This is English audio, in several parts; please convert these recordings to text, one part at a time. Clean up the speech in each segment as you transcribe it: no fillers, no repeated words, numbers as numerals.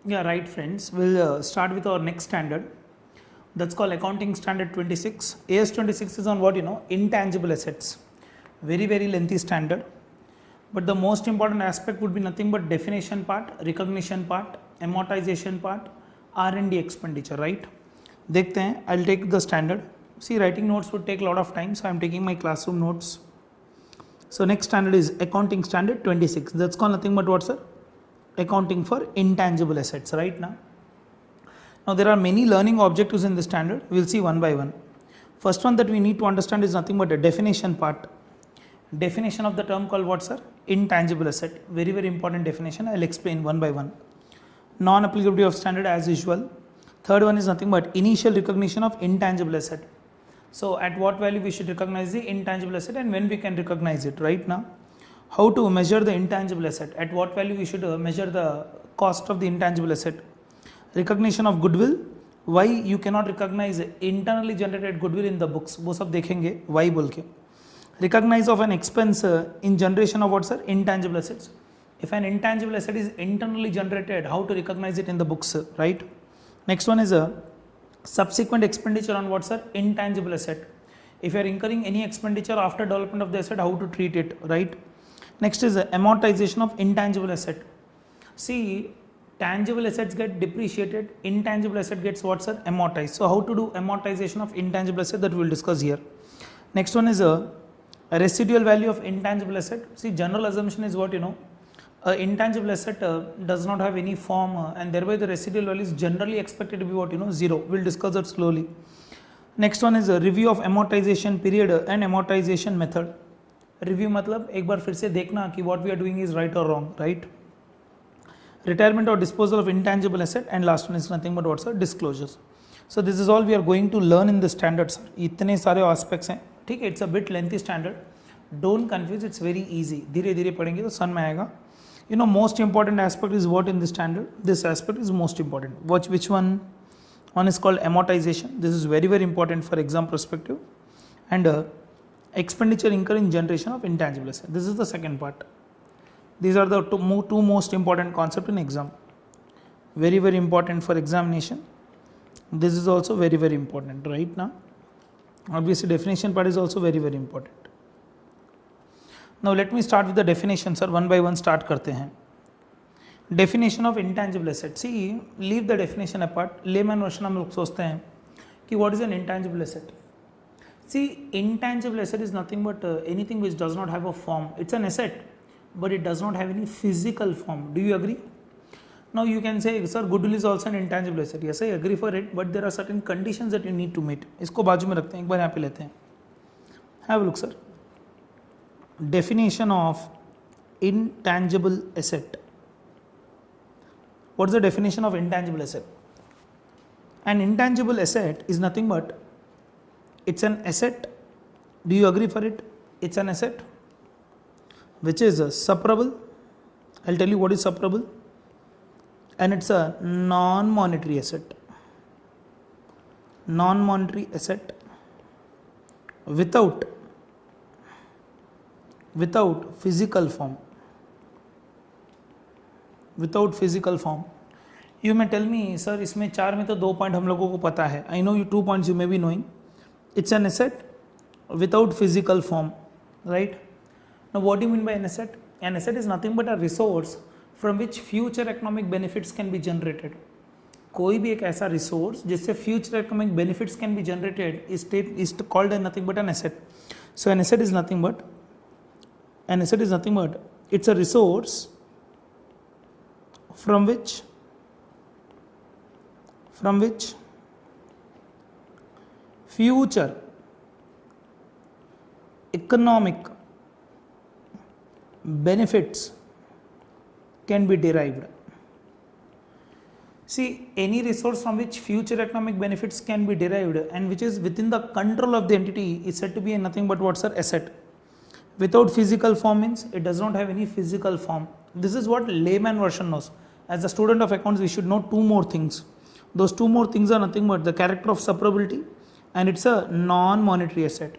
Yeah, right, friends. We'll start with our next standard. That's called Accounting Standard 26. AS 26 is on what? Intangible assets. Very, very lengthy standard. But the most important aspect would be nothing but definition part, recognition part, amortization part, R&D expenditure, right? देखते हैं. I'll take the standard. See, writing notes would take a lot of time, so I'm taking my classroom notes. So next standard is Accounting Standard 26. That's called nothing but what, sir? Accounting for intangible assets, right? Now there are many learning objectives in this standard. We'll see one by one. First one that we need to understand is nothing but a definition part. Definition of the term called what, sir? Intangible asset. Very, very important definition. I'll explain one by one. Non-applicability of standard as usual. Third one is nothing but initial recognition of intangible asset. So at what value we should recognize the intangible asset and when we can recognize it, right? Now how to measure the intangible asset, at what value we should measure the cost of the intangible asset. Recognition of goodwill, why you cannot recognize internally generated goodwill in the books, वो सब देखेंगे why बोल के. Recognize of an expense in generation of what, sir? Intangible assets. If an intangible asset is internally generated, how to recognize it in the books, right? Next one is a subsequent expenditure on what, sir? Intangible asset. If you are incurring any expenditure after development of the asset, how to treat it, right? Next is amortization of intangible asset. See, tangible assets get depreciated, intangible asset gets what, sir? Amortized. So how to do amortization of intangible asset, that we will discuss here. Next one is a residual value of intangible asset. See, general assumption is what, intangible asset does not have any form and thereby the residual value is generally expected to be what, 0. We'll discuss that slowly. Next one is a review of amortization period and amortization method. Review मतलब एक बार फिर से देखना कि what we are doing is right or wrong, right? Retirement or disposal of intangible asset, and last one is nothing but what's disclosures. So this is all we are going to learn in the standards. इतने सारे aspects हैं, ठीक है? It's a bit lengthy standard. Don't confuse, it's very easy. धीरे धीरे पढ़ेंगे तो सन में आएगा. Most important aspect is what in the standard? This aspect is most important. Watch which one? One is called amortization. This is very, very important for exam perspective. And expenditure incurred in generation of intangible asset. This is the second part. These are the two most important concepts in exam. Very, very important for examination. This is also very, very important right now. Obviously definition part is also very, very important. Now let me start with the definition, sir. One by one start करते हैं. Definition of intangible asset. See, leave the definition apart. Layman version हम लोग सोचते हैं कि what is an intangible asset? See, intangible asset is nothing but anything which does not have a form. It's an asset, but it does not have any physical form. Do you agree? Now you can say, sir, goodwill is also an intangible asset. Yes, I agree for it, but there are certain conditions that you need to meet. इसको बाजू में रखते हैं, एक बार यहाँ पे लेते हैं. Have a look, sir. Definition of intangible asset. What is the definition of intangible asset? An intangible asset is nothing but it's an asset. Do you agree for it? It's an asset which is separable. I'll tell you what is separable. And it's a non-monetary asset. Non-monetary asset without physical form. Without physical form. You may tell me, sir, इसमें 4 में तो 2 point हम लोगों को पता है. I know you 2 points you may be knowing. It's an asset without physical form, right? Now what do you mean by an asset? An asset is nothing but a resource from which future economic benefits can be generated. कोई भी एक ऐसा resource जिससे future economic benefits can be generated is called nothing but an asset. So an asset is nothing but it's a resource from which future economic benefits can be derived. See, any resource from which future economic benefits can be derived and which is within the control of the entity is said to be nothing but what's an asset. Without physical form means it does not have any physical form. This is what layman version knows. As a student of accounts, we should know 2 more things. Those 2 more things are nothing but the character of separability and it's a non-monetary asset.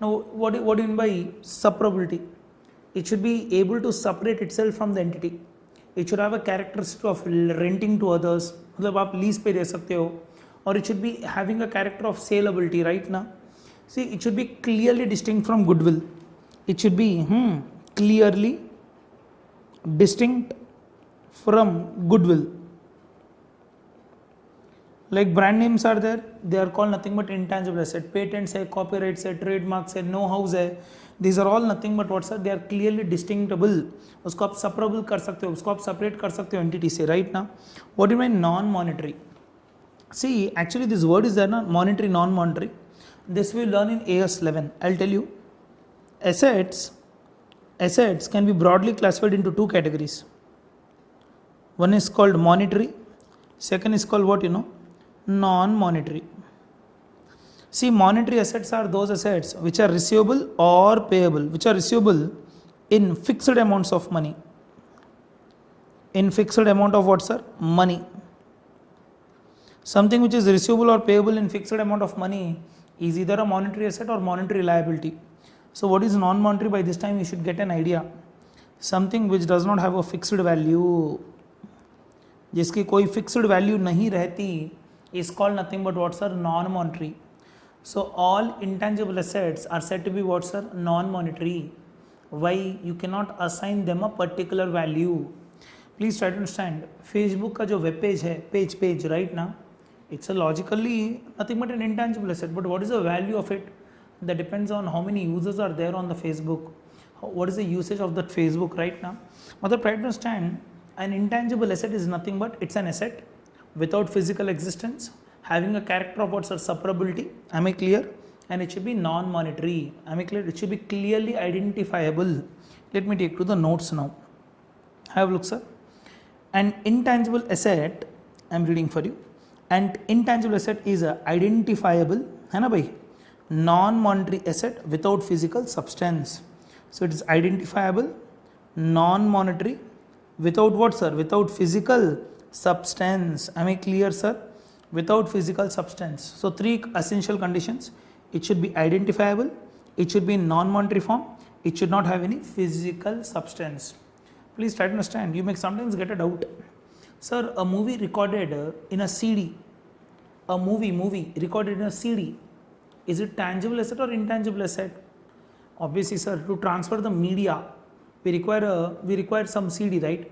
Now, what do you mean by separability? It should be able to separate itself from the entity. it should have a characteristic of renting to others, मतलब आप lease पे दे सकते हो, or it should be having a character of saleability, right now. See, it should be clearly distinct from goodwill. It should be clearly distinct from goodwill. Like brand names are there, they are called nothing but intangible asset. Patents है, copyrights है, trademarks है, know-hows है, these are all nothing but what sir, they are clearly distinguishable. उसको आप separable कर सकते हो, उसको आप separate कर सकते हो entity से, right now. What do you mean non-monetary? See, actually this word is there na, monetary, non-monetary. This we learn in AS11. I'll tell you. Assets can be broadly classified into two categories. One is called monetary, second is called what, non-monetary. See, monetary assets are those assets which are receivable or payable, which are receivable in fixed amounts of money. In fixed amount of what, sir? Money. Something which is receivable or payable in fixed amount of money is either a monetary asset or monetary liability. So what is non-monetary? By this time you should get an idea. Something which does not have a fixed value, जिसकी कोई fixed value नहीं रहती, is called nothing but what, sir? Non-monetary. So all intangible assets are said to be what, sir? Non-monetary. Why? You cannot assign them a particular value. Please try to understand. Facebook का जो web page है, page right now, it's a logically nothing but an intangible asset. But what is the value of it? That depends on how many users are there on the Facebook. What is the usage of that Facebook right now? But try to understand, an intangible asset is nothing but it's an asset without physical existence, having a character of what's separability. Am I clear? And it should be non-monetary. Am I clear? It should be clearly identifiable. Let me take to the notes now. Have a look, sir. An intangible asset, I am reading for you. An intangible asset is identifiable, है ना भाई? Non-monetary asset without physical substance. So it is identifiable, non-monetary, without what, sir? Without physical substance. Am I clear, sir? Without physical substance. So three essential conditions. It should be identifiable, it should be in non-monetary form, it should not have any physical substance. Please try to understand. You may sometimes get a doubt. Sir, a movie recorded in a CD, a movie recorded in a CD, is it tangible asset or intangible asset? Obviously, sir, to transfer the media, we require some CD, right?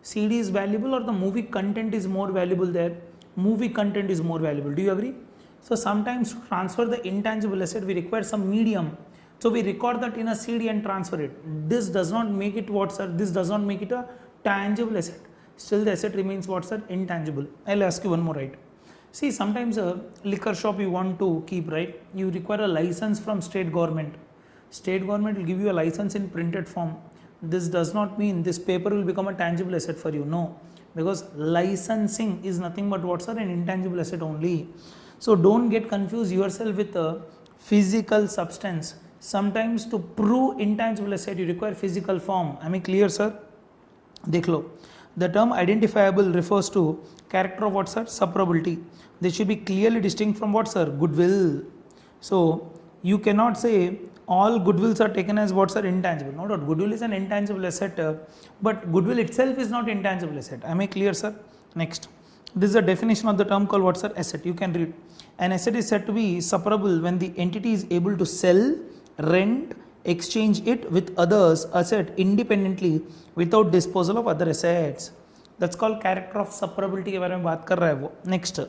CD is valuable or the movie content is more valuable there? Movie content is more valuable. Do you agree? So sometimes to transfer the intangible asset, we require some medium. So we record that in a CD and transfer it. This does not make it what, sir? This does not make it a tangible asset. Still the asset remains what, sir? Intangible. I'll ask you one more, right? See, sometimes a liquor shop you want to keep, right? You require a license from state government. State government will give you a license in printed form. This does not mean this paper will become a tangible asset for you. No, because licensing is nothing but what, sir? An intangible asset only. So don't get confused yourself with a physical substance. Sometimes to prove intangible asset you require physical form. Am I clear, sir? देख लो. The term identifiable refers to character of what, sir? Separability. They should be clearly distinct from what, sir? Goodwill. So you cannot say all goodwills are taken as what, sir? Intangible. No doubt, goodwill is an intangible asset, but goodwill itself is not intangible asset. Am I clear, sir? Next. This is a definition of the term called what, sir? Asset. You can read. An asset is said to be separable when the entity is able to sell, rent, exchange it with others asset independently without disposal of other assets. That's called character of separability के बारे में बात कर रहा है वो. Next,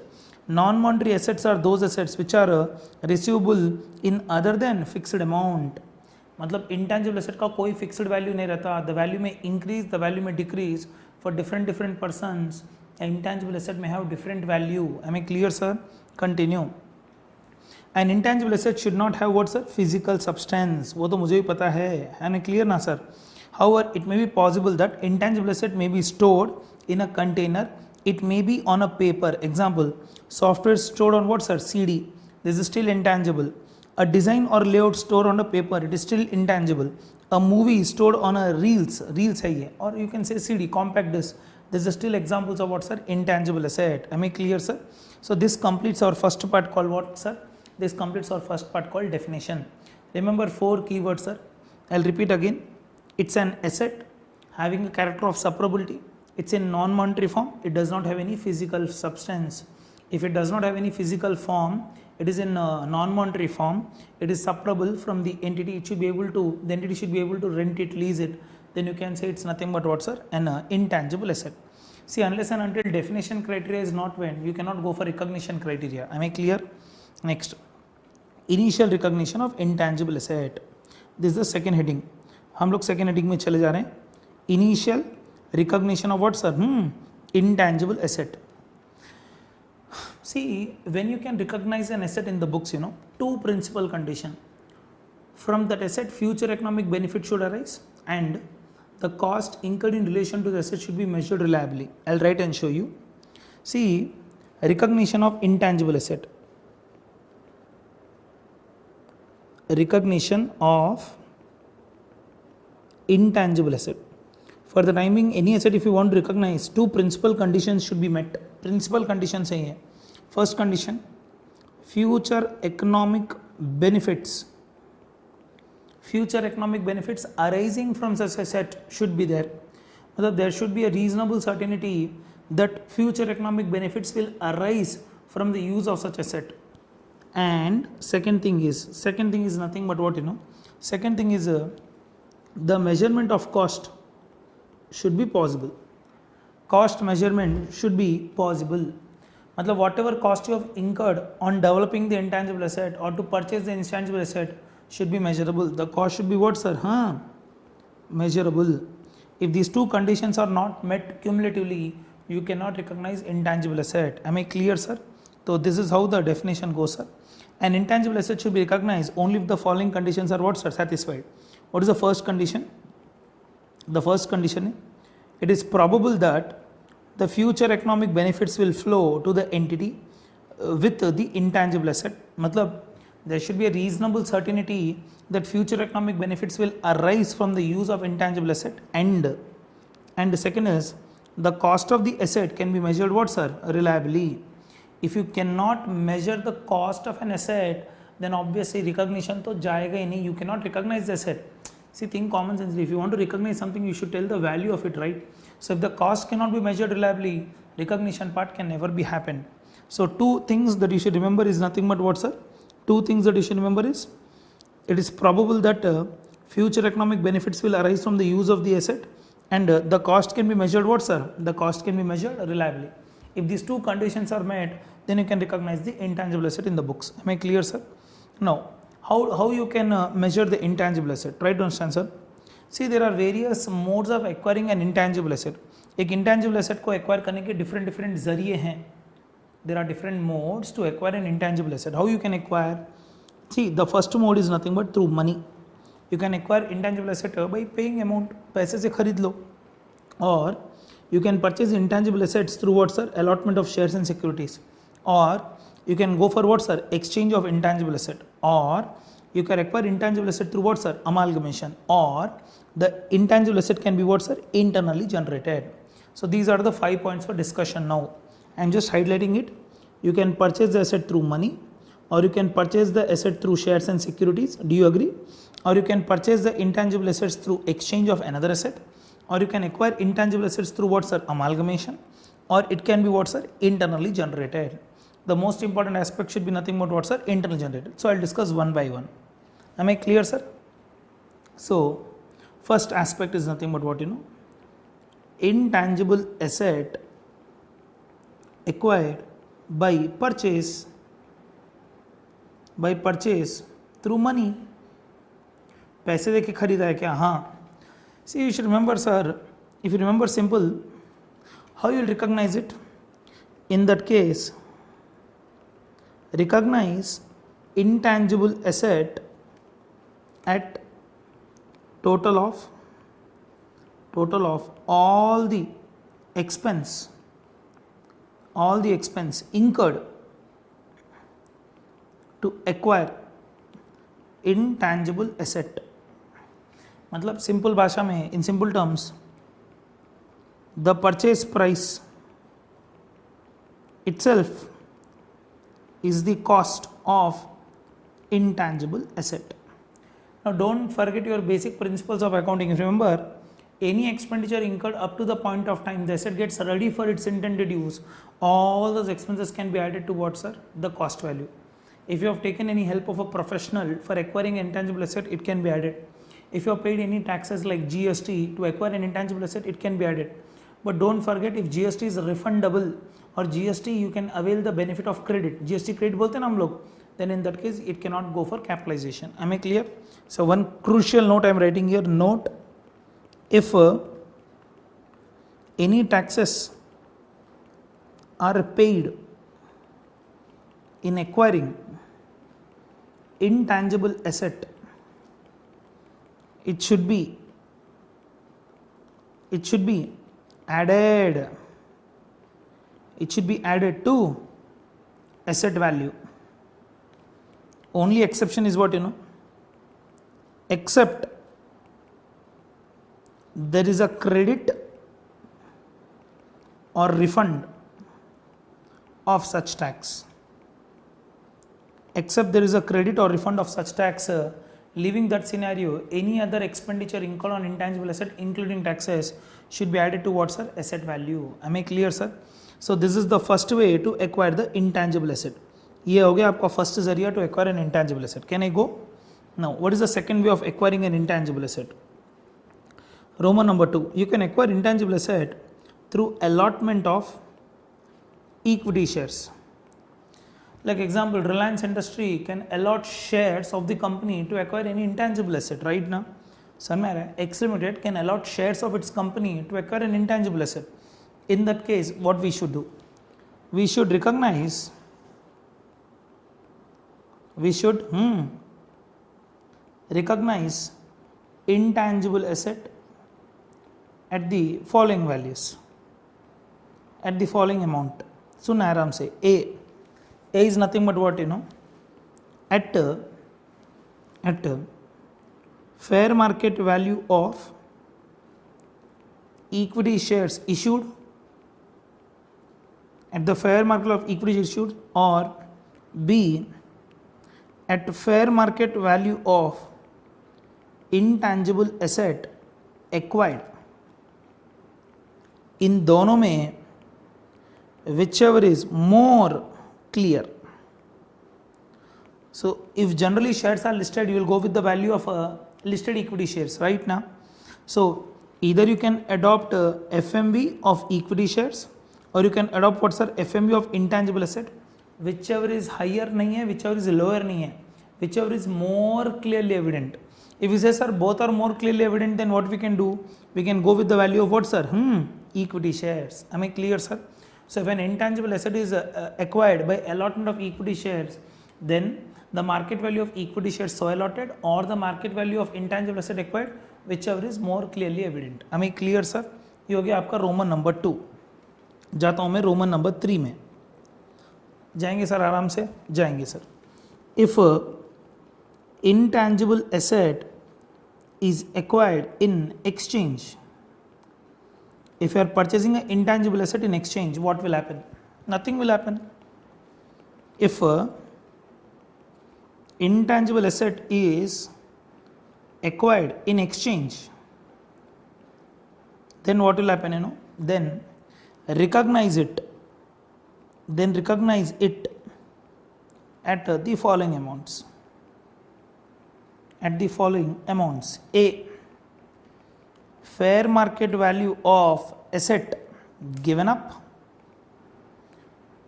non-monetary assets are those assets which are receivable in other than fixed amount. मतलब intangible asset का कोई fixed value नहीं रहता. The value may increase, the value may decrease for different persons. An intangible asset may have different value. Am I clear, sir? Continue. An intangible asset should not have what, sir? Physical substance. वो तो मुझे भी पता है. Am I clear ना, sir? However, it may be possible that intangible asset may be stored in a container. It may be on a paper. Example, software stored on what, sir? CD. This is still intangible. A design or layout stored on a paper. It is still intangible. A movie stored on a reels है ये. Or you can say CD, compact disc. This is still examples of what, sir? Intangible asset. Am I clear, sir? So this completes our first part called what, sir? This completes our first part called definition. Remember 4 keywords, sir. I'll repeat again. It's an asset having a character of separability, It's in non-monetary form. It does not have any physical substance. If it does not have any physical form, it is in non-monetary form. It is separable from the entity. It should be able to, the entity should be able to rent it, lease it. Then you can say it's nothing but what, sir? An intangible asset. See, unless and until definition criteria is not met, you cannot go for recognition criteria. Am I clear? Next, initial recognition of intangible asset. This is the second heading. हम लोग second heading में चले जा रहे हैं. Initial recognition of what, sir? Intangible asset. See, when you can recognize an asset in the books, you know, two principal condition. From that asset, future economic benefit should arise, and the cost incurred in relation to the asset should be measured reliably. I'll write and show you. See, recognition of intangible asset. Recognition of intangible asset. For the time being, any asset, if you want to recognize, two principal conditions should be met. Principal conditions है ये. First condition, future economic benefits. Future economic benefits arising from such asset should be there. मतलब there should be a reasonable certainty that future economic benefits will arise from the use of such asset. And second thing is nothing but what, you know. Second thing is the measurement of cost should be possible. Cost measurement should be possible. मतलब whatever cost you have incurred on developing the intangible asset or to purchase the intangible asset should be measurable. The cost should be what, sir? Measurable. If these two conditions are not met cumulatively, you cannot recognize intangible asset. Am I clear, sir? So this is how the definition goes, sir. An intangible asset should be recognized only if the following conditions are what, sir? Satisfied. What is the first condition? The first condition, it is probable that the future economic benefits will flow to the entity with the intangible asset. मतलब there should be a reasonable certainty that future economic benefits will arise from the use of intangible asset, and the second is the cost of the asset can be measured what, sir? Reliably. If you cannot measure the cost of an asset, then obviously recognition तो जाएगा ही नहीं. You cannot recognize the asset. See, think common sense. If you want to recognize something, you should tell the value of it, right? So if the cost cannot be measured reliably, recognition part can never be happen. So two things that you should remember is nothing but what, sir? Two things that you should remember is, it is probable that future economic benefits will arise from the use of the asset, and the cost can be measured what, sir? The cost can be measured reliably. If these two conditions are met, then you can recognize the intangible asset in the books. Am I clear, sir? Now, how you can measure the intangible asset? Try to understand, sir. See, there are various modes of acquiring an intangible asset. एक intangible asset को acquire करने के different जरिए हैं. There are different modes to acquire an intangible asset. How you can acquire? See, the first mode is nothing but through money. You can acquire intangible asset by paying amount. पैसे से खरीद लो. Or you can purchase intangible assets through what, sir? Allotment of shares and securities. Or you can go for what, sir? Exchange of intangible asset. Or you can acquire intangible asset through what, sir? Amalgamation. Or the intangible asset can be what, sir? Internally generated. So these are the 5 points for discussion now. I am just highlighting it. You can purchase the asset through money, or you can purchase the asset through shares and securities. Do you agree? Or you can purchase the intangible assets through exchange of another asset, or you can acquire intangible assets through what, sir? Amalgamation, or it can be what, sir? Internally generated. The most important aspect should be nothing but what, sir? Internally generated. So I'll discuss one by one. Am I clear, sir? So first aspect is nothing but what, you know, intangible asset acquired by purchase through money. पैसे देके खरीदा है क्या? हाँ. See, you should remember, sir, if you remember simple, how you will recognize it? In that case, recognize intangible asset at total of all the expense incurred to acquire intangible asset. मतलब simple भाषा में, in simple terms, the purchase price itself is the cost of intangible asset. Now don't forget your basic principles of accounting. If you remember, any expenditure incurred up to the point of time the asset gets ready for its intended use, all those expenses can be added to what, sir? The cost value. If you have taken any help of a professional for acquiring an intangible asset, it can be added. If you have paid any taxes like GST to acquire an intangible asset, it can be added. But don't forget, if GST is refundable or GST you can avail the benefit of credit, GST credit bolte na hum log, then in that case it cannot go for capitalization. Am I clear? So one crucial note I am writing here, note, if any taxes are paid in acquiring intangible asset, it should be added to asset value. Only exception is what, except there is a credit or refund of such tax. Except there is a credit or refund of such tax, leaving that scenario, any other expenditure incurred on intangible asset including taxes should be added to what, sir? Asset value. Am I clear, sir? So this is the first way to acquire the intangible asset. ये हो गया आपका first जरिया to acquire an intangible asset. Can I go? Now, what is the second way of acquiring an intangible asset? Roman number 2. You can acquire intangible asset through allotment of equity shares. Like example, Reliance Industry can allot shares of the company to acquire any intangible asset, right now. X Limited can allot shares of its company to acquire an intangible asset. In that case, what we should do? We should recognize intangible asset at the following values, at the following amount. So Nairam say A is nothing but what, at fair market value of equity shares issued, at the fair market of equity shares issued, or B at fair market value of intangible asset acquired. इन दोनों में whichever is more clear. So if generally shares are listed, you will go with the value of listed equity shares, right now. So either you can adopt FMV of equity shares, or you can adopt what's our FMV of intangible asset. Whichever is higher नहीं है, whichever is lower नहीं है, whichever is more clearly evident. If you say, sir, both are more clearly evident, then what we can do? We can go with the value of what, sir? Equity shares. Am I clear, sir? So if an intangible asset is acquired by allotment of equity shares, then the market value of equity shares so allotted or the market value of intangible asset acquired, whichever is more clearly evident. Am I clear, sir? ये हो गया आपका Roman number 2. जाता हूँ मैं Roman number 3 में. जाएंगे sir, आराम से जाएंगे sir. If intangible asset is acquired in exchange, if you are purchasing an intangible asset in exchange, what will happen? Nothing will happen. If intangible asset is acquired in exchange, then what will happen? Then recognize it at the following amounts. A, fair market value of asset given up,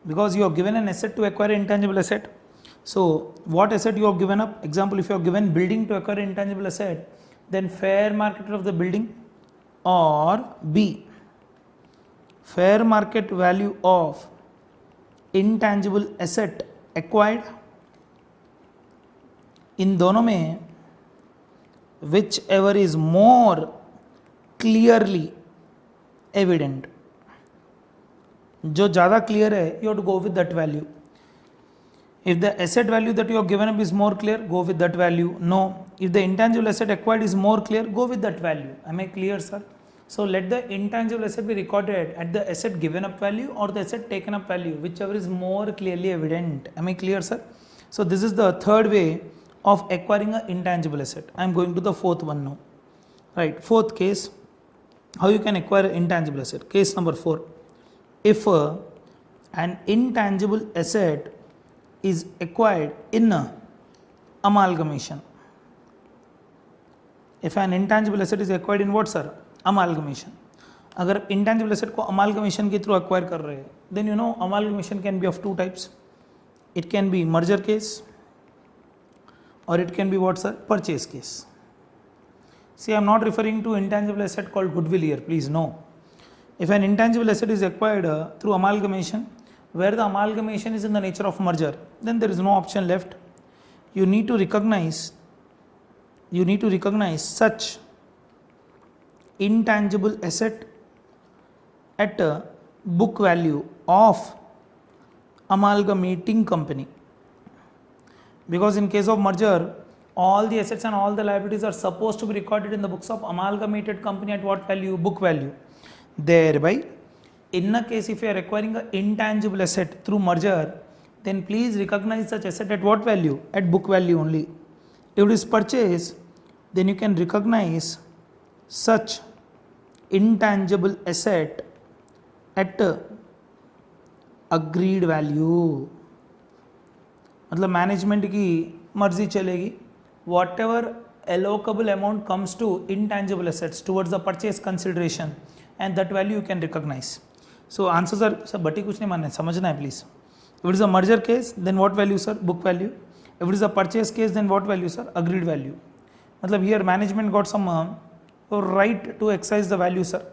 because you have given an asset to acquire an intangible asset. So what asset you have given up? Example, if you have given building to acquire an intangible asset, then fair market of the building, or B, fair market value of intangible asset acquired. इन दोनों में whichever is more clearly evident, जो ज़्यादा clear है, you have to go with that value. If the asset value that you have given up is more clear, go with that value. No. If the intangible asset acquired is more clear, go with that value. Am I clear, sir? So let the intangible asset be recorded at the asset given up value or the asset taken up value, whichever is more clearly evident. Am I clear, sir? So this is the third way of acquiring an intangible asset. I am going to the fourth one now. Right, fourth case. How you can acquire intangible asset? Case number 4. If an intangible asset is acquired in amalgamation. If an intangible asset is acquired in what, sir? Amalgamation. अगर intangible asset को amalgamation के through acquire कर रहे हैं, then you know amalgamation can be of two types. It can be merger case or it can be what, sir? Purchase case. See, I am not referring to intangible asset called goodwill here, please, no. If an intangible asset is acquired through amalgamation, where the amalgamation is in the nature of merger, then there is no option left. You need to recognize such intangible asset at book value of amalgamating company, because in case of merger, all the assets and all the liabilities are supposed to be recorded in the books of amalgamated company at what value? Book value. Thereby, in a case if you are acquiring an intangible asset through merger, then please recognize such asset at what value? At book value only. If it is purchase, then you can recognize such intangible asset at agreed value. मतलब management की मर्जी चलेगी, whatever allocable amount comes to intangible assets towards the purchase consideration, and that value you can recognize. So answers are, sir, बटी कुछ नहीं मानना है, समझना है please. If it is a merger case, then what value, sir? Book value. If it is a purchase case, then what value, sir? Agreed value. मतलब here management got some right to exercise the value, sir.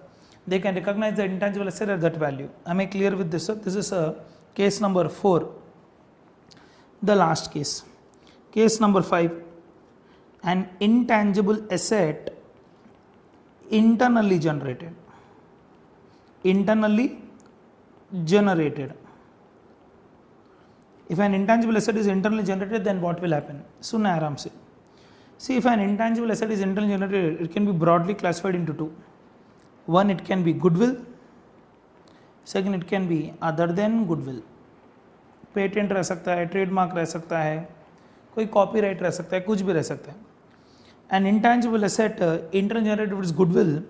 They can recognize the intangible asset at that value. Am I clear with this, sir? This is case number 4. The last case. Case number 5. An intangible asset internally generated. Internally generated. If an intangible asset is internally generated, then what will happen? सुनना है आराम से. See, if an intangible asset is internally generated, it can be broadly classified into two. One, it can be goodwill. Second, it can be other than goodwill. Patent रह सकता है, trademark रह सकता है, कोई कॉपीराइट रह सकता है, कुछ भी रह सकता है. An intangible asset internally generated with goodwill,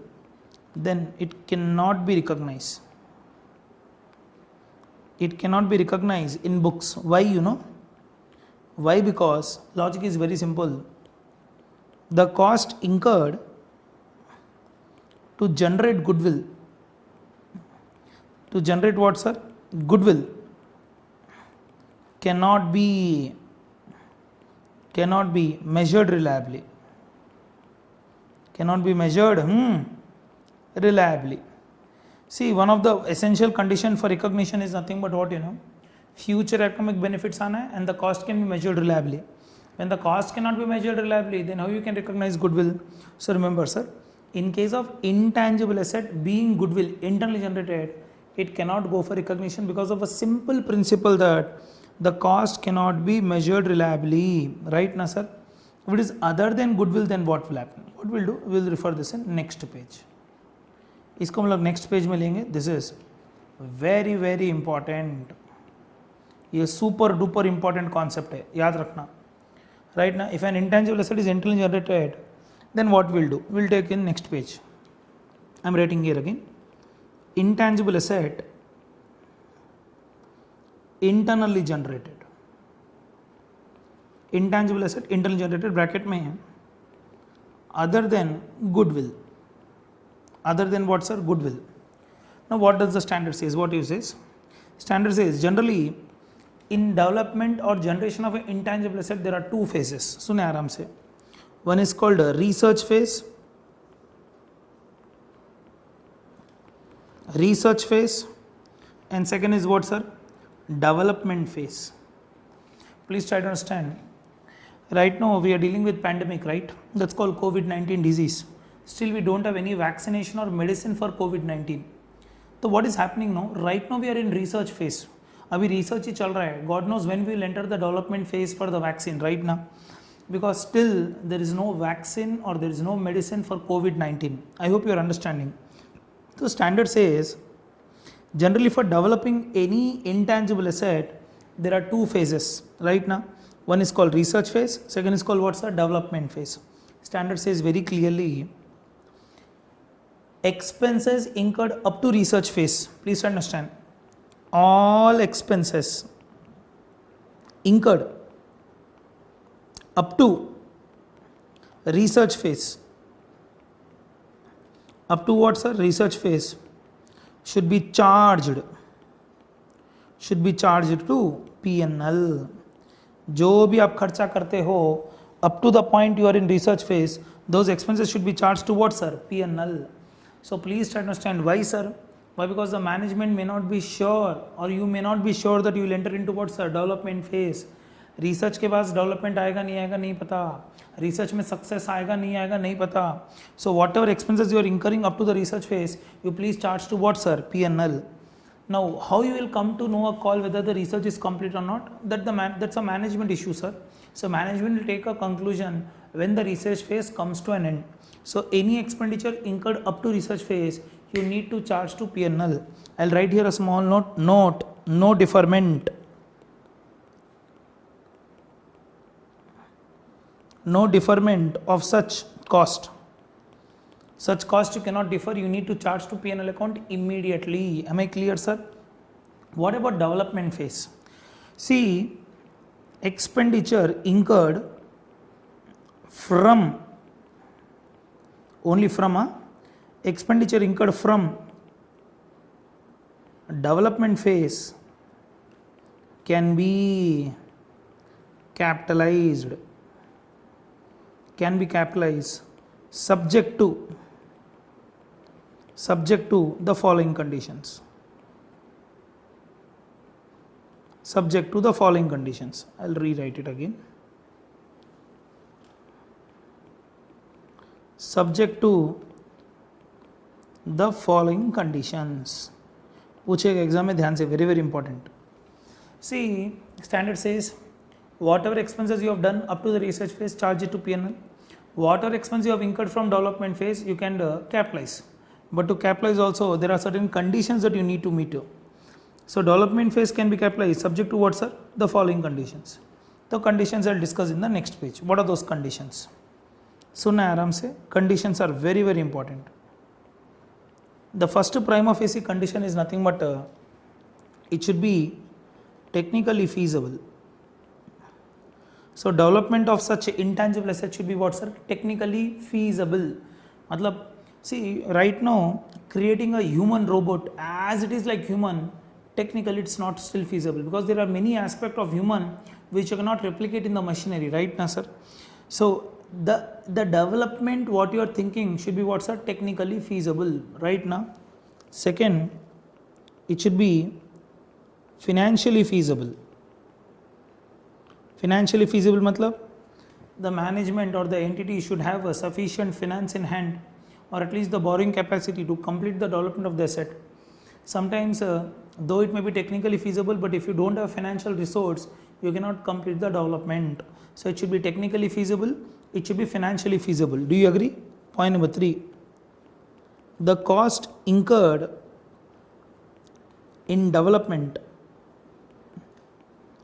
then it cannot be recognized. It cannot be recognized in books. Why, you know? Why? Because logic is very simple. The cost incurred to generate goodwill, to generate what, sir? Goodwill, cannot be measured reliably. Cannot be measured reliably. See, one of the essential condition for recognition is nothing but what, you know, future economic benefits आना है, and the cost can be measured reliably. When the cost cannot be measured reliably, then how you can recognize goodwill? So remember, sir, in case of intangible asset being goodwill internally generated, it cannot go for recognition because of a simple principle that the cost cannot be measured reliably. Right now, sir? If it is other than goodwill, then what will happen? What we'll do? We'll refer this in next page. इसको हम लोग next page में लेंगे. This is very very important. ये super duper important concept है, याद रखना. Right ना, if N intangible asset is internally generated, then what we'll do? We'll take in next page. I'm writing here again. Intangible asset internally generated. Intangible asset internally generated bracket में है. Other than goodwill. Other than what, sir? Goodwill. Now what does the standard says? What it says? Standard says generally in development or generation of an intangible asset there are two phases. सुने आराम से. One is called a research phase. Research phase. And second is what, sir? Development phase. Please try to understand. Right now we are dealing with pandemic, right? That's called COVID-19 disease. Still we don't have any vaccination or medicine for COVID-19. So what is happening now? Right now we are in research phase. अभी research ही चल रहा है. God knows when we will enter the development phase for the vaccine right now. Because still there is no vaccine or there is no medicine for COVID-19. I hope you are understanding. So standard says generally for developing any intangible asset there are two phases right now. One is called research phase, second is called what's the development phase. Standard says very clearly expenses incurred up to research phase. Please understand, all expenses incurred up to research phase, up to what sir? Research phase, should be charged to P&L. जो भी आप खर्चा करते हो up to the point you are in research phase, those expenses should be charged to what sir? P&L. So please try to understand why sir. Why? Because the management may not be sure, or you may not be sure that you will enter into what sir? Development phase. Research के बाद development आएगा नहीं पता, research में success आएगा नहीं पता. So whatever expenses you are incurring up to the research phase, you please charge to what sir? P&L. Now, how you will come to know a call whether the research is complete or not? That's a management issue, sir. So management will take a conclusion when the research phase comes to an end. So any expenditure incurred up to research phase, you need to charge to P&L. I'll write here a small note, no deferment. No deferment of such cost. Such cost you cannot defer, you need to charge to P&L account immediately. Am I clear, sir? What about development phase? See, expenditure incurred from, only from, expenditure incurred from development phase can be capitalized. Subject to the following conditions. Subject to the following conditions. I'll rewrite it again. Subject to the following conditions. पूछेगा exam में, ध्यान से, very very important. See, standard says whatever expenses you have done up to the research phase, charge it to P&L. Whatever expense you have incurred from development phase, you can capitalize. But to capitalize also, there are certain conditions that you need to meet. So development phase can be capitalized subject to what, sir? The following conditions. The conditions I'll discuss in the next page. What are those conditions? सुनना आराम से. Conditions are very very important. The first prima facie condition is nothing but it should be technically feasible. So development of such intangible asset should be what, sir? Technically feasible. मतलब, see, right now creating a human robot as it is like human, technically it's not still feasible, because there are many aspects of human which you cannot replicate in the machinery, right now, sir? So the development what you are thinking should be what, sir? Technically feasible, right now. Second, it should be financially feasible. Financially feasible matlab, the management or the entity should have a sufficient finance in hand, or at least the borrowing capacity to complete the development of the asset. Sometimes though it may be technically feasible, but if you don't have financial resource, you cannot complete the development. So it should be technically feasible, it should be financially feasible. Do you agree? Point number 3, the cost incurred in development,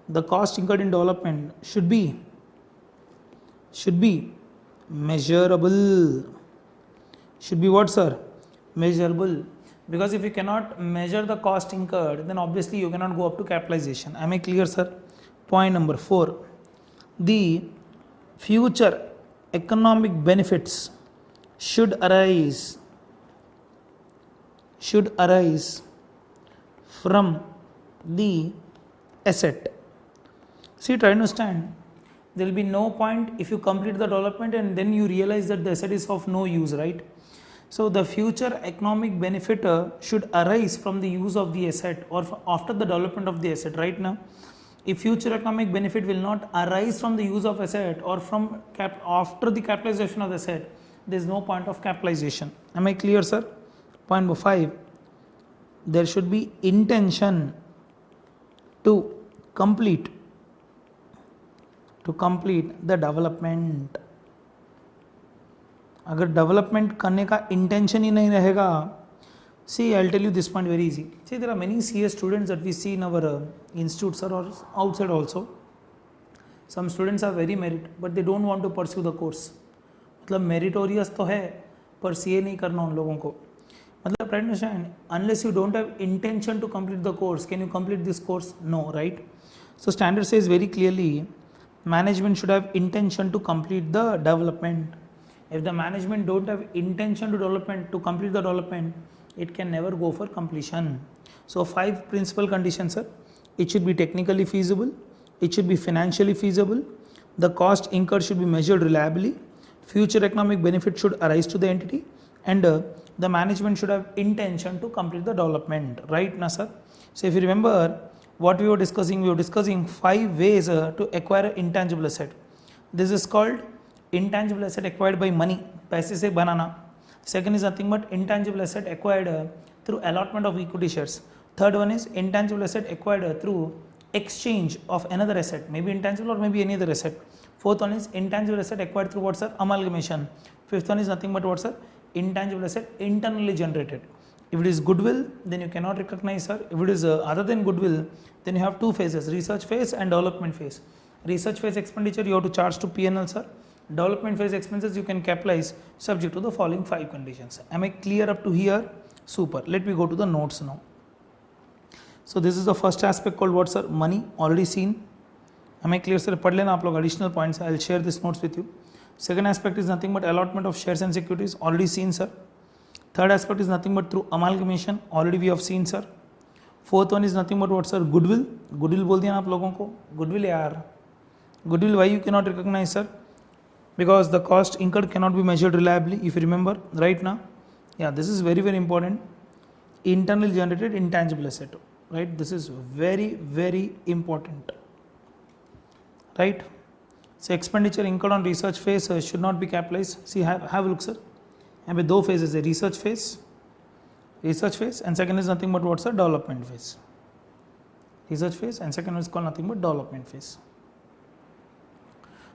the cost incurred in development should be measurable. Should be what, sir? Measurable. Because if you cannot measure the cost incurred, then obviously you cannot go up to capitalization. Am I clear, sir? Point number 4, the future economic benefits should arise from the asset. See, try to understand, there will be no point if you complete the development and then you realize that the asset is of no use, right? So the future economic benefit should arise from the use of the asset or after the development of the asset. Right now, if future economic benefit will not arise from the use of asset or from after the capitalization of the asset, there is no point of capitalization. Am I clear, sir? Point number 5, there should be intention to complete the development. अगर development करने का intention ही नहीं रहेगा, see, I'll tell you this point very easy. See, there are many CS students that we see in our institutes or outside also. Some students are very merit, but they don't want to pursue the course. मतलब meritorious तो है, पर CA नहीं करना उन लोगों को. मतलब right understand, unless you don't have intention to complete the course, can you complete this course? No, right? So standard says very clearly, management should have intention to complete the development. If the management don't have intention to complete the development, it can never go for completion. So 5 principal conditions, sir. It should be technically feasible, it should be financially feasible, the cost incurred should be measured reliably, future economic benefit should arise to the entity, and the management should have intention to complete the development, right na sir? So if you remember what we were discussing 5 ways to acquire an intangible asset. This is called intangible asset acquired by money, पैसे से बनाना. Second is nothing but intangible asset acquired through allotment of equity shares. Third one is intangible asset acquired through exchange of another asset, maybe intangible or maybe any other asset. Fourth one is intangible asset acquired through what, sir? Amalgamation. Fifth one is nothing but what, sir? Intangible asset internally generated. If it is goodwill, then you cannot recognize, sir. If it is other than goodwill, then you have 2 phases, research phase and development phase. Research phase expenditure you have to charge to P&L, sir. Development phase expenses you can capitalize subject to the following 5 conditions. Am I clear up to here? Super. Let me go to the notes now. So this is the first aspect called what, sir? Money, already seen. Am I clear, sir? पढ़ लेना आप लोग additional points. I will share this notes with you. Second aspect is nothing but allotment of shares and securities, already seen, sir. Third aspect is nothing but through amalgamation, already we have seen, sir. Fourth one is nothing but what, sir? Goodwill. Goodwill बोल दिया ना आप लोगों को. Goodwill यार. Goodwill, why you cannot recognize, sir? Because the cost incurred cannot be measured reliably, if you remember right now. Yeah, this is very important. Internally generated intangible asset, right? This is very important, right? So expenditure incurred on research phase should not be capitalized. See, have a look, sir. यहाँ पे 2 phases है, research phase and second is nothing but what's the development phase. Research phase and second is called nothing but development phase.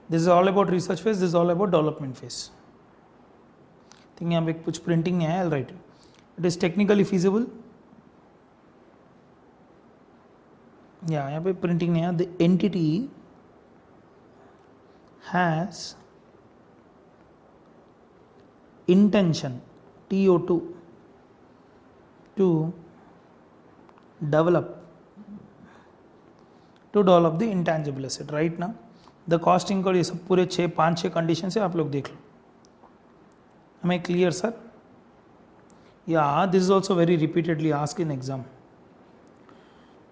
This is all about research phase, this is all about development phase. I think यहाँ पे कुछ printing नहीं है, I'll write it. It is technically feasible. Yeah, यहाँ पे printing नहीं है. The entity has intention, TO2, to develop the intangible asset, right now. The cost incurred, ये सब पूरे 5-6 conditions है, आप लोग देख लो. Am I clear, sir? Yeah, this is also very repeatedly asked in exam.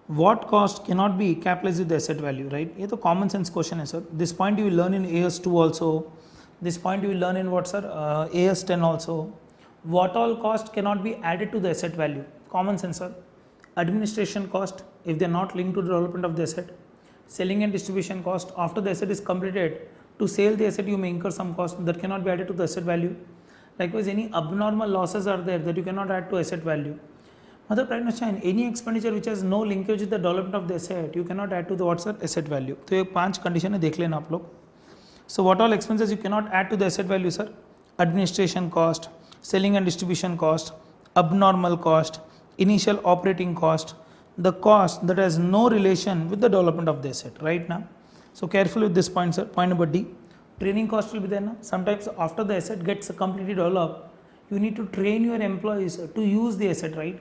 What cost cannot be capitalized with the asset value, right? ये तो common sense question है, sir. This point you will learn in AS2 also. This point you will learn in what, sir? AS10 also. What all cost cannot be added to the asset value? Common sense, sir. Administration cost, if they are not linked to the development of the asset. Selling and distribution cost, after the asset is completed, to sell the asset you may incur some cost that cannot be added to the asset value. Likewise, any abnormal losses are there that you cannot add to asset value. मतलब prime any expenditure which has no linkage with the development of the asset, you cannot add to the what, sir? Asset value. तो ये 5 condition है, देख लेना आप लोग. So what all expenses you cannot add to the asset value, sir? Administration cost, selling and distribution cost, abnormal cost, initial operating cost, the cost that has no relation with the development of the asset, right now. So careful with this point, sir. Point number D. Training cost will be there now. Sometimes after the asset gets completely developed, you need to train your employees to use the asset, right?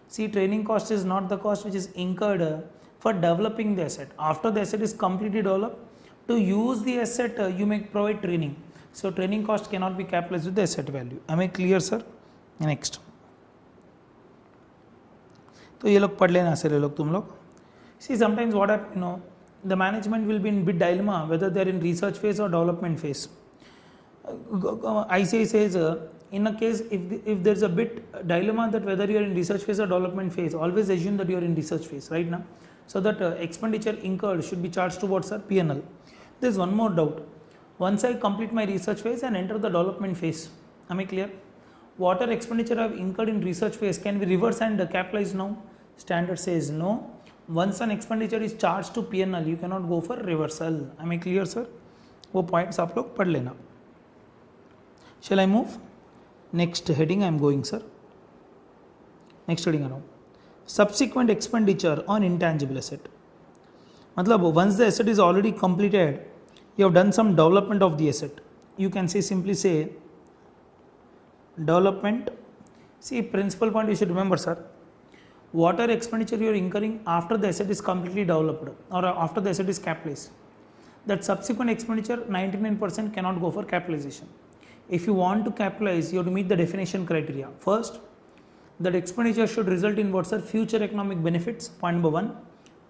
See, training cost is not the cost which is incurred for developing the asset. After the asset is completely developed, to use the asset, you may provide training. So training cost cannot be capitalized with the asset value. Am I clear, sir? Next. तो ये लोग पढ़ लेना sir, ये लोग तुम लोग. See, sometimes what happen, the management will be in bit dilemma whether they are in research phase or development phase. ICAI says in a case if there is a bit dilemma that whether you are in research phase or development phase, always assume that you are in research phase, right now. So that expenditure incurred should be charged towards our P&L. There is one more doubt. Once I complete my research phase and enter the development phase, am I clear? Whatever expenditure I have incurred in research phase can be reversed and capitalized now? Standard says no. Once an expenditure is charged to P&L, you cannot go for reversal. Am I clear, sir? वो points आप लोग पढ़ लेना. Shall I move? Next heading I am going, sir. Next heading around. Subsequent expenditure on intangible asset. मतलब once the asset is already completed, you have done some development of the asset. You can simply say development See, principal point you should remember, sir. Whatever expenditure you are incurring after the asset is completely developed or after the asset is capitalized, that subsequent expenditure 99% cannot go for capitalization. If you want to capitalize, you have to meet the definition criteria. First, that expenditure should result in what, sir? Future economic benefits, point number one.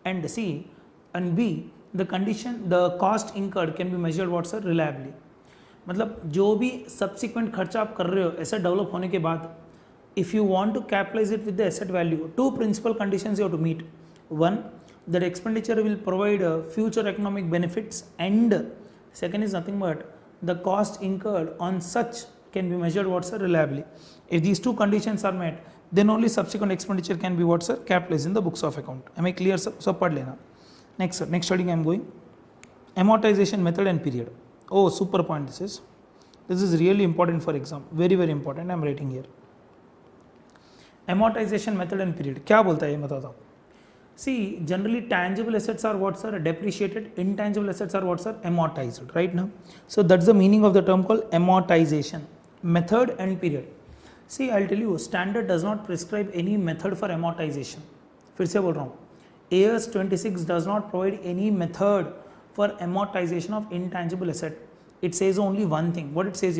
And C and B, the condition, the cost incurred can be measured what, sir? Reliably. मतलब जो भी subsequent खर्चा आप कर रहे हो asset develop होने के बाद, if you want to capitalize it with the asset value, two principal conditions you have to meet. One, that expenditure will provide future economic benefits, and second is nothing but the cost incurred on such can be measured what, sir? Reliably. If these two conditions are met, then only subsequent expenditure can be what, sir? Capitalized in the books of account. Am I clear, sir? So पढ़ लेना. Next, sir. Next heading I am going. Amortization method and period. Oh, super point this is. This is really important for exam. Very very important. I am writing here. Amortization method and period. क्या बोलता है ये बताता हूँ. See, generally tangible assets are what, sir? Depreciated. Intangible assets are what, sir? Amortized. Right now. So that's the meaning of the term called amortization. Method and period. See, I'll tell you, standard does not prescribe any method for amortization. फिर से बोल रहा हूँ. AS 26 does not provide any method for amortization of intangible asset. It says only one thing. What it says,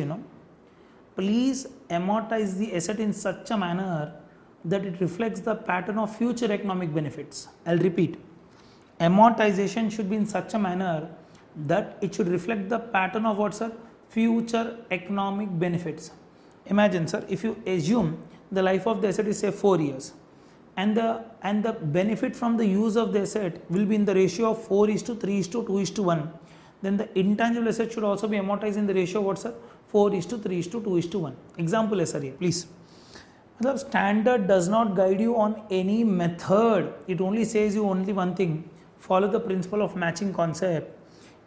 please amortize the asset in such a manner that it reflects the pattern of future economic benefits. I'll repeat. Amortization should be in such a manner that it should reflect the pattern of what, sir? Future economic benefits. Imagine, sir, if you assume the life of the asset is say 4 years, and the benefit from the use of the asset will be in the ratio of 4:3:2:1, then the intangible asset should also be amortized in the ratio of what, sir? 4:3:2:1. Example है sir ये, please. मतलब standard does not guide you on any method. It only says you only one thing. Follow the principle of matching concept.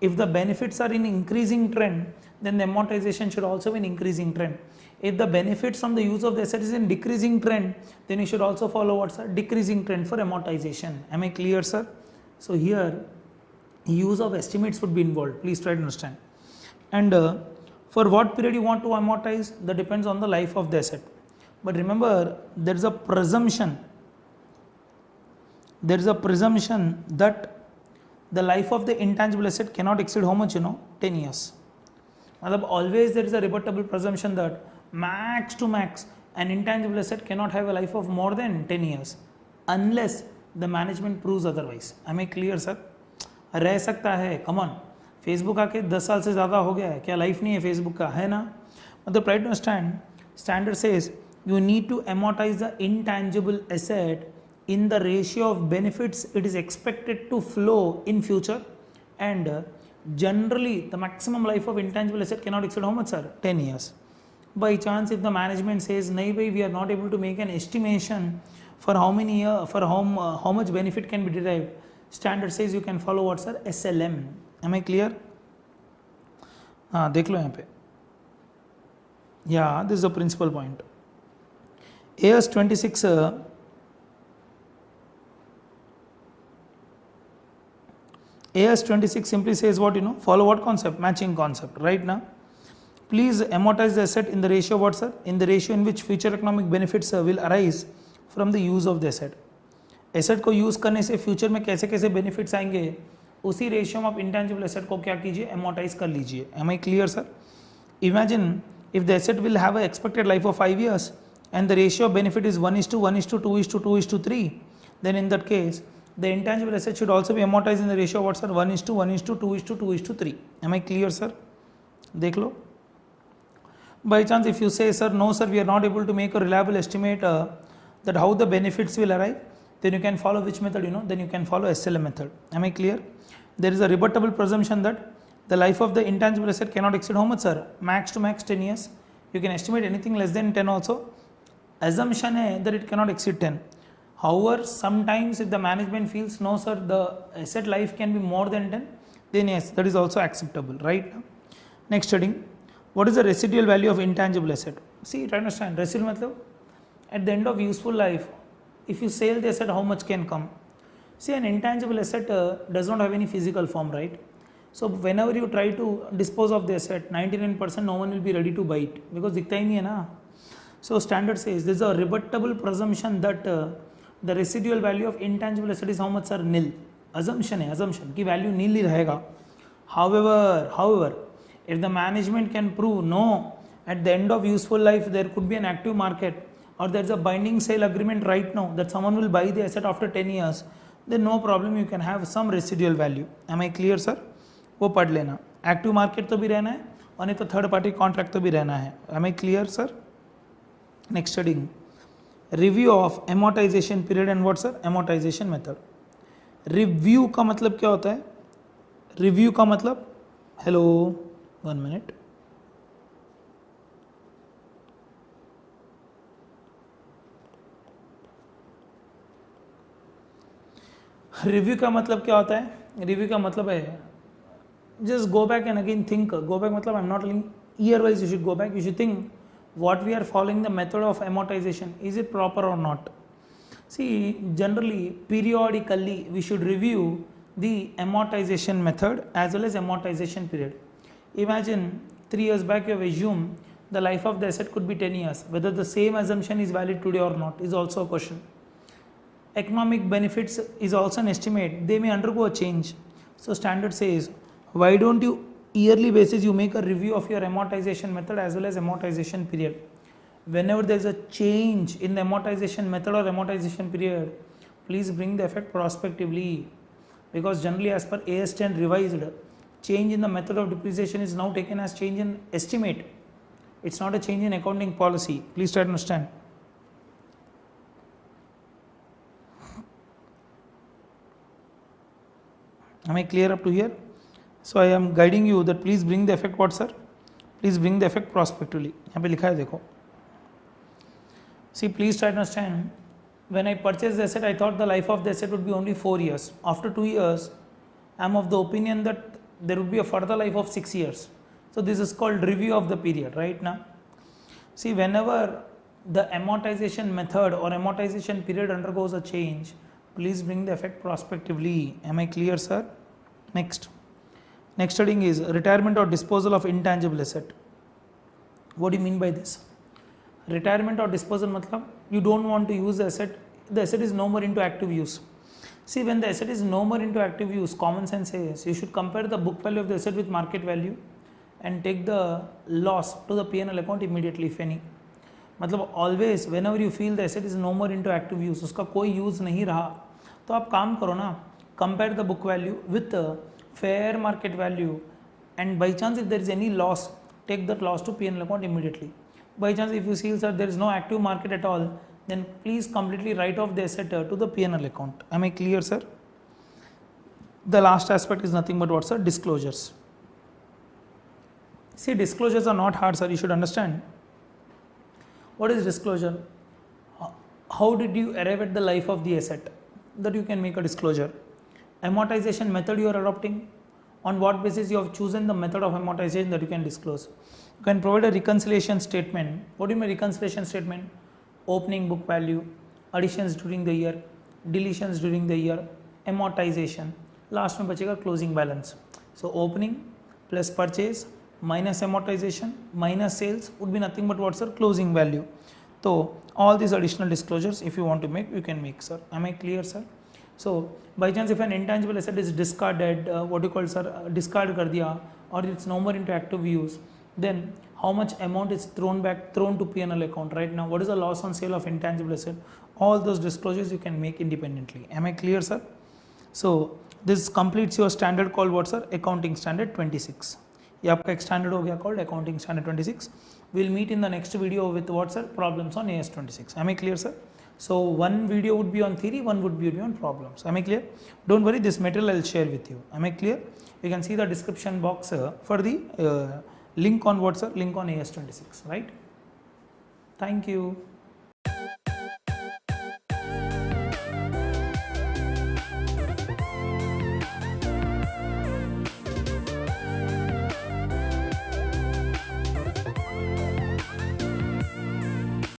If the benefits are in increasing trend, then the amortization should also be in increasing trend. If the benefits from the use of the asset is in decreasing trend, then you should also follow what's a decreasing trend for amortization. Am I clear, sir? So here, use of estimates would be involved. Please try to understand. And for what period you want to amortize, that depends on the life of the asset. But remember, there is a presumption. There is a presumption that the life of the intangible asset cannot exceed how much, 10 years. Always there is a rebuttable presumption that max to max an intangible asset cannot have a life of more than 10 years unless the management proves otherwise. Am I clear, sir? रह सकता है, come on. Facebook आके 10 साल से ज़्यादा हो गया है, क्या लाइफ नहीं है Facebook का, है ना? मतलब try to understand. Standard says you need to amortize the intangible asset in the ratio of benefits it is expected to flow in future, and generally the maximum life of intangible asset cannot exceed how much, sir? 10 years. By chance, if the management says nahi bhai, we are not able to make an estimation for how many for how much benefit can be derived, standard says you can follow what, sir? SLM. Am I clear? हाँ देख लो यहाँ पे. Yeah, this is the principal point. AS 26 AS 26 simply says what, follow what concept? Matching concept. Right now, please amortize the asset in the ratio what, sir? In the ratio in which future economic benefits will arise from the use of the asset. Asset को use करने से future में कैसे कैसे benefits आएंगे, उसी ratio में आप intangible asset को क्या कीजिए? Amortize कर लीजिए. Am I clear, sir? Imagine if the asset will have an expected life of 5 years and the ratio of benefit is 1:1:2:2:3, then in that case, the intangible asset should also be amortized in the ratio of what, sir? 1:1:2:2:3. Am I clear, sir? देख लो. By chance, if you say, sir, no, sir, we are not able to make a reliable estimate that how the benefits will arrive, then you can follow which method, then you can follow SLM method. Am I clear? There is a rebuttable presumption that the life of the intangible asset cannot exceed how much, sir? Max to max 10 years. You can estimate anything less than 10 also. Assumption है that it cannot exceed 10. However, sometimes if the management feels, no, sir, the asset life can be more than 10, then yes, that is also acceptable, right? Next heading. What is the residual value of intangible asset? See, try to understand. Residual matlab, at the end of useful life, if you sell the asset, how much can come? See, an intangible asset does not have any physical form, right? So whenever you try to dispose of the asset, 99% no one will be ready to buy it because दिखता ही नहीं है ना. So standard says there is a rebuttable presumption that the residual value of intangible asset is how much, sir? Nil. Assumption है, assumption कि value nil ही रहेगा. However, if the management can prove no, at the end of useful life there could be an active market, or there is a binding sale agreement right now that someone will buy the asset after 10 years, then no problem, you can have some residual value. Am I clear, sir? वो पढ़ लेना. Active market तो भी रहना है और नहीं तो third party contract तो भी रहना है. Am I clear, sir? Next heading, review of amortization period and what, sir? Amortization method. Review का मतलब क्या होता है? Review का मतलब, hello, 1 minute. रिव्यू का मतलब क्या होता है? रिव्यू का मतलब है just go back and again think. Go back matlab I'm not telling year wise you should go back, you should think what we are following the method of amortization, is it proper or not. See, generally periodically we should review the amortization method as well as amortization period. Imagine 3 years back you have assumed the life of the asset could be 10 years. Whether the same assumption is valid today or not is also a question. Economic benefits is also an estimate, they may undergo a change. So standard says, why don't you yearly basis you make a review of your amortization method as well as amortization period. Whenever there is a change in the amortization method or amortization period, please bring the effect prospectively, because generally as per AS 10 revised, change in the method of depreciation is now taken as change in estimate. It's not a change in accounting policy. Please try to understand. Am I clear up to here? So I am guiding you that please bring the effect what, sir? Please bring the effect prospectively. यहाँ पे लिखा है देखो. See, please try to understand. When I purchased the asset, I thought the life of the asset would be only 4 years. After 2 years, I am of the opinion that there would be a further life of 6 years. So this is called review of the period, right now. See, whenever the amortization method or amortization period undergoes a change, please bring the effect prospectively. Am I clear, sir? Next heading is retirement or disposal of intangible asset. What do you mean by this? Retirement or disposal matlab you don't want to use the asset is no more into active use. See, when the asset is no more into active use, common sense says you should compare the book value of the asset with market value and take the loss to the P&L account immediately, if any. मतलब always whenever you feel the asset is no more into active use, उसका कोई use नहीं रहा, तो आप काम करो ना, compare the book value with the fair market value, and by chance if there is any loss, take that loss to P&L account immediately. By chance if you see, sir, there is no active market at all, then please completely write off the asset to the P&L account. Am I clear, sir? The last aspect is nothing but what, sir? Disclosures. See, disclosures are not hard, sir, you should understand. What is disclosure? How did you arrive at the life of the asset? That you can make a disclosure. Amortization method you are adopting, on what basis you have chosen the method of amortization, that you can disclose. You can provide a reconciliation statement. What do you mean reconciliation statement? Opening book value, additions during the year, deletions during the year, amortization, last में बचेगा closing balance. So opening plus purchase minus amortization minus sales would be nothing but what, sir? Closing value. So all these additional disclosures if you want to make, you can make, sir. Am I clear, sir? So by chance if an intangible asset is discarded, what you call, sir, discard कर दिया, or it's no more into active use, then how much amount is thrown to P&L account right now? What is the loss on sale of intangible asset? All those disclosures you can make independently. Am I clear, sir? So this completes your standard called what, sir? Accounting standard 26. ये आपका एक standard हो गया called accounting standard 26. We'll meet in the next video with what, sir? Problems on AS 26. Am I clear, sir? So one video would be on theory, one would be on problems. Am I clear? Don't worry, this material I'll share with you. Am I clear? You can see the description box for the link on what, sir? Link on AS 26, right? Thank you.